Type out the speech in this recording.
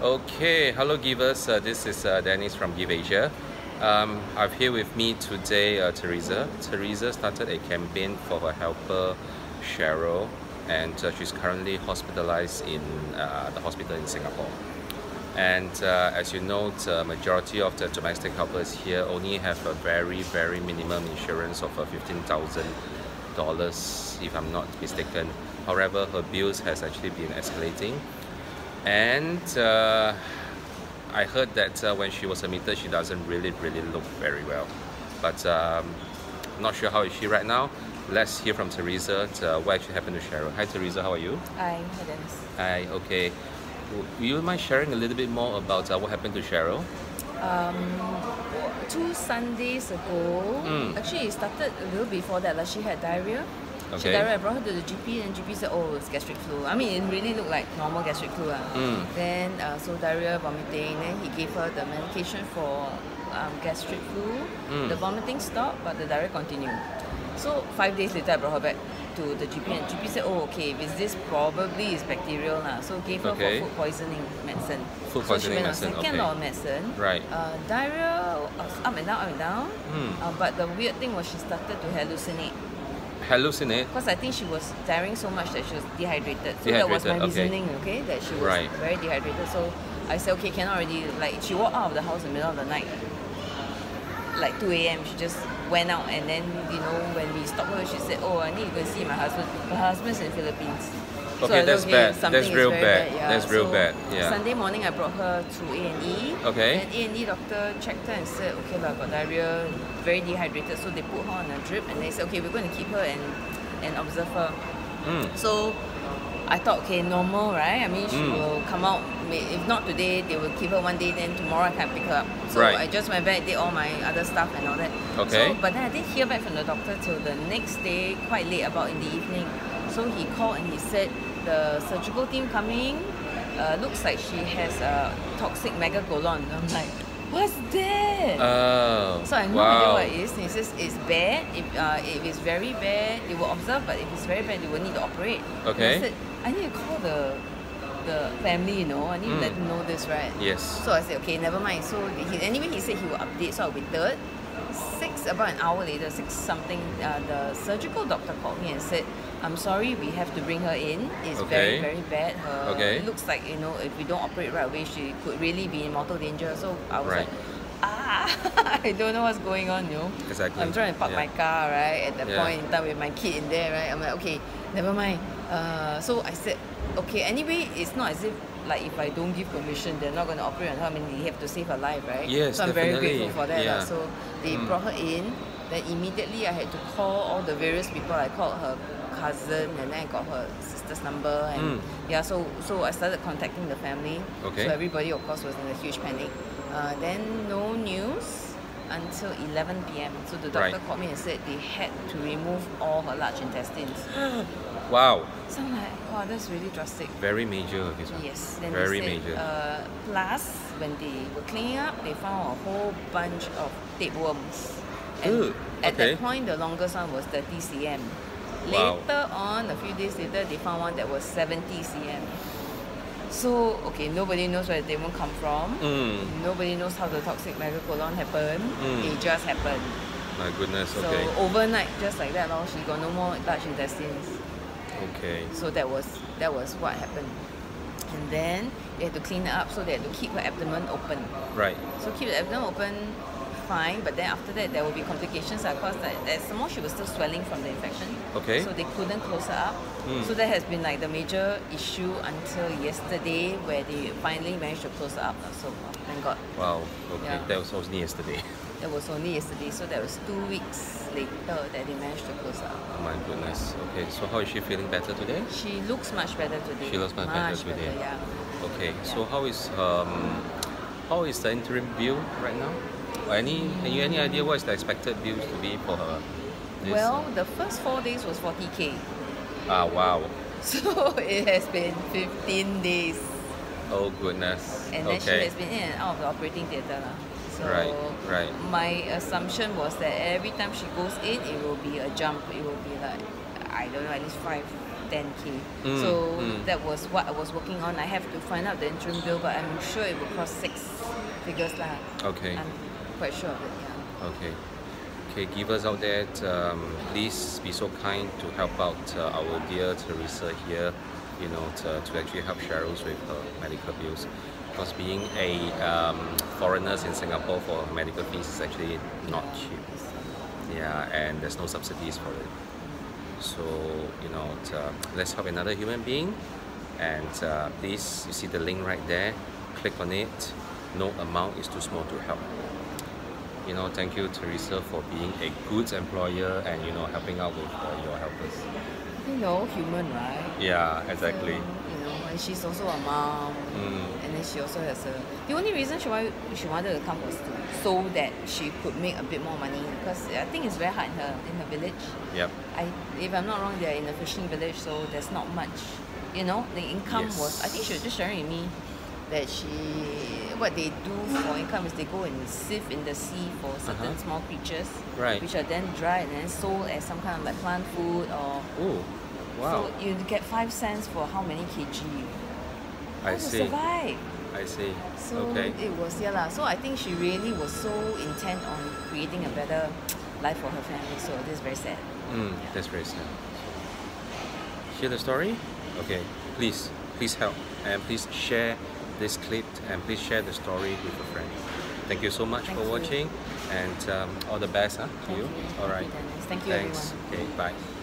Okay, hello givers. This is Dennis from Give Asia. I've here with me today Teresa. Teresa started a campaign for her helper Cheryl, and she's currently hospitalized in the hospital in Singapore. And as you know, the majority of the domestic helpers here only have a very minimum insurance of $15,000, if I'm not mistaken. However, her bills has actually been escalating. And I heard that when she was admitted, she doesn't really look very well. But not sure how is she right now. Let's hear from Teresa what actually happened to Cheryl. Hi Teresa, how are you? Hi, Dennis. Hi, okay. Will you mind sharing a little bit more about what happened to Cheryl? 2 Sundays ago, actually it started a little before that. Like she had diarrhea. Okay. I brought her to the GP, and GP said, "Oh, it's gastric flu." I mean, it really looked like normal gastric flu. Then so diarrhea, vomiting. Then he gave her the medication for gastric flu. The vomiting stopped, but the diarrhea continued. So 5 days later, I brought her back to the GP, and GP said, "Oh, okay, if it's this, probably is bacterial lah." So gave her for food poisoning medicine. Food poisoning medicine. So she went on second medicine. Right. Diarrhea was up and down. But the weird thing was she started to hallucinate. Hallucinate? Because I think she was diarrheaing so much that she was dehydrated. So that was my reasoning, okay, that she was very dehydrated. So I said, okay, cannot already, like she walked out of the house in the middle of the night, like 2 a.m. She just went out, and then, you know, when we stopped her, she said, "Oh, I need to go and see my husband." Her husband's in the Philippines. Okay, so that's bad. That's real bad. Yeah. That's real bad. Yeah. Sunday morning, I brought her to A&E. Okay. And A&E doctor checked her and said, "Okay, I got diarrhea, very dehydrated." So they put her on a drip, and they said, "Okay, we're going to keep her and observe her." So I thought, okay, normal, right? I mean, she will come out. If not today, they will keep her one day. Then tomorrow I can pick her up. So I just went back, did all my other stuff and all that. Okay. So, but then I didn't hear back from the doctor till the next day, quite late, about in the evening. So he called and he said, the surgical team coming. Looks like she has a toxic megacolon. I'm like, what's that? So I have no idea what it is. And he says it's bad. If it's very bad, they will observe. But if it's very bad, they will need to operate. Okay. And I said, I need to call the family, you know. I need to let them know this, right? Yes. So I said, okay, never mind. So anyway, he said he will update. So I waited. About an hour later, 6 something, the surgical doctor called me and said, "I'm sorry, we have to bring her in. It's very bad. It looks like, you know, if we don't operate right away, she could really be in mortal danger." So I was like, I don't know what's going on, you know. Exactly. I'm trying to park my car, right, at that point in time with my kid in there, right. I'm like, okay, never mind. So I said, okay, anyway, it's not as if, like, if I don't give permission, they're not going to operate on her. I mean, they have to save her life, right? Yes, so I'm very grateful for that. Yeah. So they brought her in. Then immediately I had to call all the various people. I called her cousin, and then I got her sister's number. And so I started contacting the family. Okay. So everybody, of course, was in a huge panic. Then no news until 11 p.m. So the doctor called me and said they had to remove all her large intestines. Wow. So I'm like, wow, that's really drastic. Very major, this one. Yes. Then very they said, major. Plus, when they were cleaning up, they found a whole bunch of tapeworms. And at that point, the longest one was 30 cm. Later on, a few days later, they found one that was 70 cm. So, okay, nobody knows where they won't come from. Nobody knows how the toxic megacolon happened. It just happened. My goodness, So overnight, just like that, she got no more large intestines. Okay. So that was what happened. And then they had to clean it up, so they had to keep her abdomen open. Right. So keep the abdomen open, fine, but then after that there will be complications, because some more she was still swelling from the infection. Okay. So they couldn't close her up. So that has been like the major issue until yesterday, where they finally managed to close her up. So thank God. Wow. Okay. Yeah. That was only yesterday. That was only yesterday, so that was 2 weeks later that they managed to close her up. Oh my goodness. Okay, so how is she feeling better today? She looks much better today. She looks much better today. Yeah. Okay, so how is the interim bill right now? Any idea what is the expected bills to be for her? Well, the first 4 days was 40K. Ah, wow. So it has been 15 days. Oh goodness. And then she has been in and out of the operating theatre. So right. My assumption was that every time she goes in, it will be a jump. It will be like, I don't know, at least 10K. So that was what I was working on. I have to find out the interim bill, but I'm sure it will cross 6 figures lah. Okay. I'm quite sure of it, yeah. Okay. Okay, givers out there, please be so kind to help out our dear Teresa here, you know, to actually help Cheryl with her medical bills. Because being a foreigners in Singapore for medical fees is actually not cheap. Yeah, and there's no subsidies for it. So, you know, let's help another human being. And please, you see the link right there, click on it. No amount is too small to help. You know, thank you, Teresa, for being a good employer and, you know, helping out with your helpers. You know, human, right? Yeah, exactly. So, you know, and she's also a mom, and then she also has a. The only reason she wanted to come was so that she could make a bit more money, because I think it's very hard in her village. Yep. If I'm not wrong, they're in a fishing village, so there's not much. You know, the income was. I think she was just sharing with me that what they do for income is they go and sieve in the sea for certain small creatures, Right. which are then dried and then sold as some kind of like plant food or. Oh, wow. So you get 5 cents for how many kg? I To see. survive. I see. So Okay. it was lah. So I think she really was so intent on creating a better life for her family. So this is very sad. That's very sad. Hear the story? Okay. Please help and please share this clip and please share the story with a friend. Thank you so much Thank for you. watching and all the best to you. Thank you. All right. Thank you, Dennis. Thank you, Thanks. everyone. Okay. Bye.